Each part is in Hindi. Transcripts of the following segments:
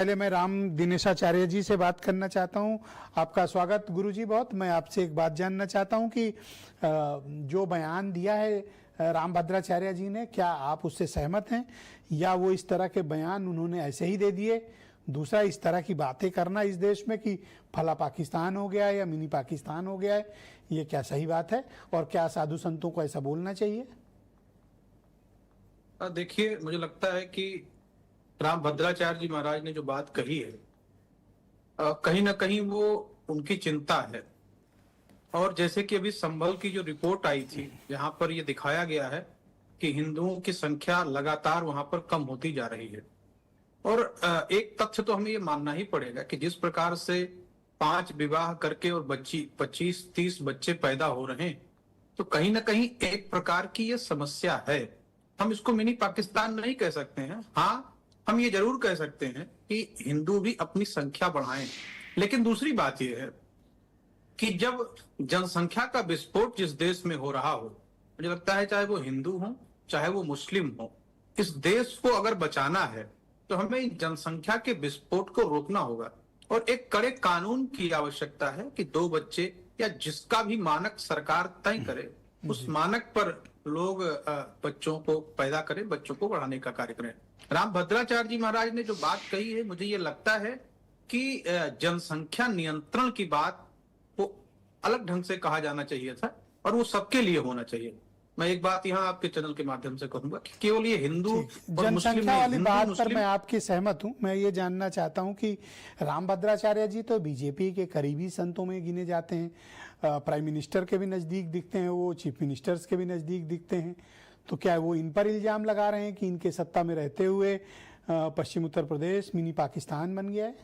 पहले मैं राम दिनेशाचार्य जी से बात करना चाहता हूं। आपका स्वागत गुरुजी। बहुत मैं आपसे एक बात जानना चाहता हूं कि जो बयान दिया है रामभद्राचार्य जी ने, क्या आप उससे सहमत हैं या वो इस तरह के बयान उन्होंने ऐसे ही दे दिए? दूसरा, इस तरह की बातें करना इस देश में कि फला पाकिस्तान हो गया है या मिनी पाकिस्तान हो गया है, ये क्या सही बात है? और क्या साधु संतों को ऐसा बोलना चाहिए? देखिए, मुझे लगता है कि रामभद्राचार्य जी महाराज ने जो बात कही है, कहीं ना कहीं वो उनकी चिंता है। और जैसे कि अभी संभल की जो रिपोर्ट आई थी, जहां पर ये दिखाया गया है कि हिंदुओं की संख्या लगातार वहां पर कम होती जा रही है। और एक तथ्य तो हमें ये मानना ही पड़ेगा कि जिस प्रकार से 5 विवाह करके और 25-30 बच्चे पैदा हो रहे हैं, तो कहीं ना कहीं एक प्रकार की ये समस्या है। हम इसको मिनी पाकिस्तान नहीं कह सकते हैं। हाँ, हम ये जरूर कह सकते हैं कि हिंदू भी अपनी संख्या बढ़ाएं। लेकिन दूसरी बात यह है कि जब जनसंख्या का विस्फोट जिस देश में हो रहा हो, मुझे लगता है चाहे वो हिंदू हो चाहे वो मुस्लिम हो, इस देश को अगर बचाना है तो हमें जनसंख्या के विस्फोट को रोकना होगा। और एक कड़े कानून की आवश्यकता है कि 2 बच्चे या जिसका भी मानक सरकार तय करे, उस मानक पर लोग बच्चों को पैदा करें, बच्चों को बढ़ाने का कार्य करें। रामभद्राचार्य जी महाराज ने जो बात कही है, मुझे ये लगता है कि जनसंख्या नियंत्रण की बात को अलग ढंग से कहा जाना चाहिए था और वो सबके लिए होना चाहिए। मैं एक बात यहाँ आपके चैनल के माध्यम से कहूंगा कि केवल ये हिंदू और मुस्लिम जनसंख्या वाली बात पर मैं आपकी सहमत हूं। मैं ये जानना चाहता हूं कि रामभद्राचार्य जी तो बीजेपी के करीबी संतों में गिने जाते हैं, प्राइम मिनिस्टर के भी नजदीक दिखते हैं, वो चीफ मिनिस्टर्स के भी नजदीक दिखते हैं। तो क्या वो इन पर इल्जाम लगा रहे हैं कि इनके सत्ता में रहते हुए पश्चिम उत्तर प्रदेश मिनी पाकिस्तान बन गया है?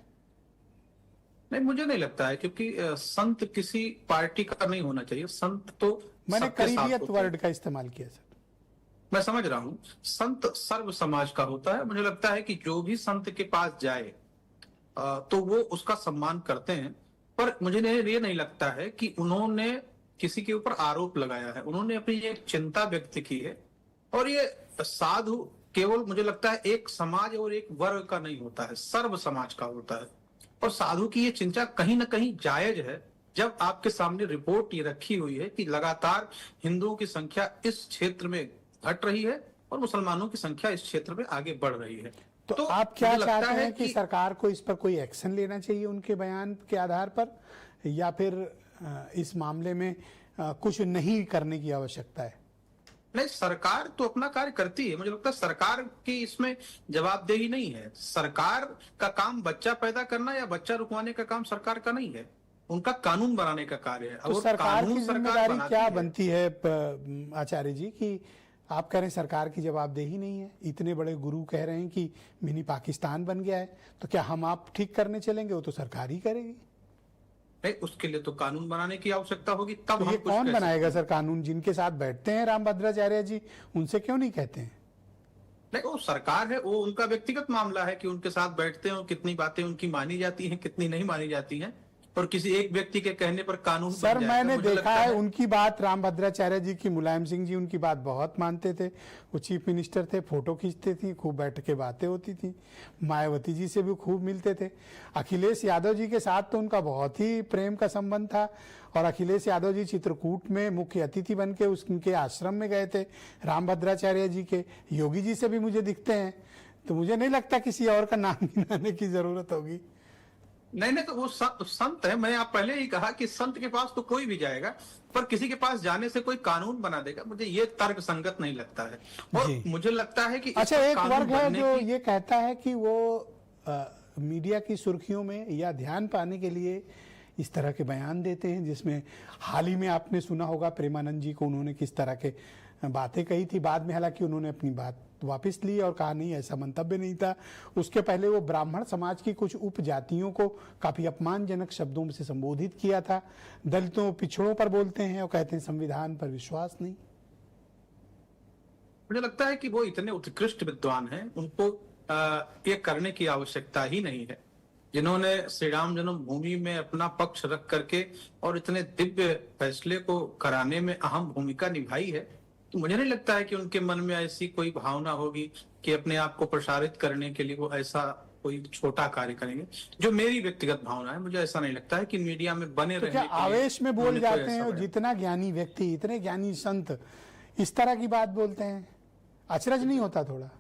नहीं, मुझे नहीं लगता है, क्योंकि संत किसी पार्टी का नहीं होना चाहिए। संत तो मैंने करीबियत वर्ड का इस्तेमाल किया सर। मैं समझ रहा हूं, संत सर्व समाज का होता है। मुझे लगता है कि जो भी संत के पास जाए तो वो उसका सम्मान करते हैं। पर मुझे ये नहीं लगता है कि उन्होंने किसी के ऊपर आरोप लगाया है। उन्होंने अपनी एक चिंता व्यक्त की है। और ये साधु केवल मुझे लगता है एक समाज और एक वर्ग का नहीं होता है, सर्व समाज का होता है। और साधु की ये चिंता कहीं ना कहीं जायज है, जब आपके सामने रिपोर्ट ये रखी हुई है कि लगातार हिंदुओं की संख्या इस क्षेत्र में घट रही है और मुसलमानों की संख्या इस क्षेत्र में आगे बढ़ रही है। तो आप क्या चाहते हैं कि सरकार को इस पर कोई एक्शन लेना चाहिए उनके बयान के आधार पर, या फिर इस मामले में कुछ नहीं करने की आवश्यकता है? नहीं, सरकार तो अपना कार्य करती है। मुझे लगता है सरकार की इसमें जवाबदेही नहीं है। सरकार का काम बच्चा पैदा करना या बच्चा रुकवाने का काम सरकार का नहीं है, उनका कानून बनाने का कार्य है। तो सरकार की जिम्मेदारी क्या बनती है आचार्य जी, कि आप कह रहे हैं सरकार की जवाबदेही नहीं है? इतने बड़े गुरु कह रहे हैं कि मिनी पाकिस्तान बन गया है, तो क्या हम आप ठीक करने चलेंगे? वो तो सरकार ही करेगी। नहीं, उसके लिए तो कानून बनाने की आवश्यकता होगी, तब तो ये कौन बनाएगा सर कानून? जिनके साथ बैठते हैं रामभद्राचार्य जी, उनसे क्यों नहीं कहते हैं? नहीं, वो सरकार है, वो उनका व्यक्तिगत मामला है कि उनके साथ बैठते हैं और कितनी बातें उनकी मानी जाती हैं, कितनी नहीं मानी जाती हैं। और किसी एक व्यक्ति के कहने पर कानून सर मैंने देखा है उनकी बात, रामभद्राचार्य जी की, मुलायम सिंह जी उनकी बात बहुत मानते थे। वो चीफ मिनिस्टर थे, फोटो खींचते थी, खूब बैठ के बातें होती थी। मायावती जी से भी खूब मिलते थे। अखिलेश यादव जी के साथ तो उनका बहुत ही प्रेम का संबंध था। और अखिलेश यादव जी चित्रकूट में मुख्य अतिथि बन के उनके आश्रम में गए थे रामभद्राचार्य जी के। योगी जी से भी मुझे दिखते हैं। तो मुझे नहीं लगता किसी और का नाम गिनाने की जरूरत होगी। नहीं, तो वो संत है। मैंने आप पहले ही कहा कि संत के पास तो कोई भी जाएगा, पर किसी के पास जाने से कोई कानून बना देगा, मुझे ये तर्क संगत नहीं लगता है। और मुझे लगता है कि अच्छा, एक वर्ग है जो ये कहता है कि वो मीडिया की सुर्खियों में या ध्यान पाने के लिए इस तरह के बयान देते हैं, जिसमें हाल ही में आपने सुना होगा प्रेमानंद जी को उन्होंने किस तरह के बातें कही थी। बाद में हालांकि उन्होंने अपनी बात वापस ली और कहा नहीं, ऐसा मंतव्य नहीं था। उसके पहले वो ब्राह्मण समाज की कुछ उपजातियों को काफी अपमानजनक शब्दों से संबोधित किया था। दलितों पिछड़ों पर बोलते हैं और कहते हैं संविधान पर विश्वास नहीं। मुझे लगता है कि वो इतने उत्कृष्ट विद्वान हैं, उनको ये करने की आवश्यकता ही नहीं है। जिन्होंने श्री राम जन्मभूमि में अपना पक्ष रख करके और इतने दिव्य फैसले को कराने में अहम भूमिका निभाई है, तो मुझे नहीं लगता है कि उनके मन में ऐसी कोई भावना होगी कि अपने आप को प्रसारित करने के लिए वो ऐसा कोई छोटा कार्य करेंगे, जो मेरी व्यक्तिगत भावना है, मुझे ऐसा नहीं लगता है कि मीडिया में बने तो क्या रहने के लिए आवेश में बोल उन्होंने कोई जाते हैं, ऐसा और बयान- जितना ज्ञानी व्यक्ति, इतने ज्ञानी संत इस तरह की बात बोलते हैं? अचरज नहीं होता थोड़ा?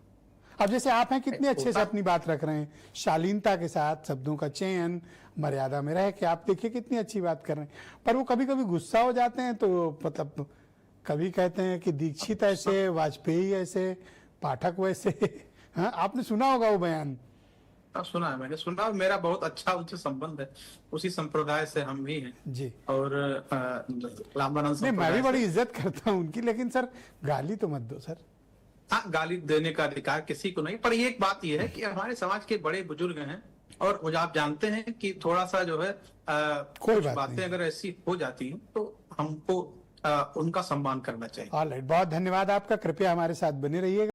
अब जैसे आप हैं, कितने अच्छे से अपनी बात रख रहे हैं, शालीनता के साथ, शब्दों का चयन, मर्यादा में रह के, आप देखिए कितनी अच्छी बात कर रहे हैं। पर वो कभी कभी गुस्सा हो जाते हैं, तो मतलब कभी कहते हैं कि दीक्षित ऐसे, वाजपेयी ऐसे, पाठक वैसे। हाँ, आपने सुना होगा वो बयान। हाँ, सुना है, मैंने सुना, मेरा बहुत अच्छा उनसे संबंध है, उसी संप्रदाय से हम भी हैं। जी। और रामानंद नहीं, मैं भी संप्रदाय बड़ी से। इज्जत करता हूँ उनकी, लेकिन सर गाली तो मत दो सर। हाँ, गाली देने का अधिकार किसी को नहीं, पर एक बात यह है कि हमारे समाज के बड़े बुजुर्ग हैं, और मुझे आप जानते हैं कि थोड़ा सा जो है कोई कुछ बात बातें नहीं। अगर ऐसी हो जाती हैं तो हमको उनका सम्मान करना चाहिए। ऑल राइट, बहुत धन्यवाद आपका, कृपया हमारे साथ बने रहिएगा।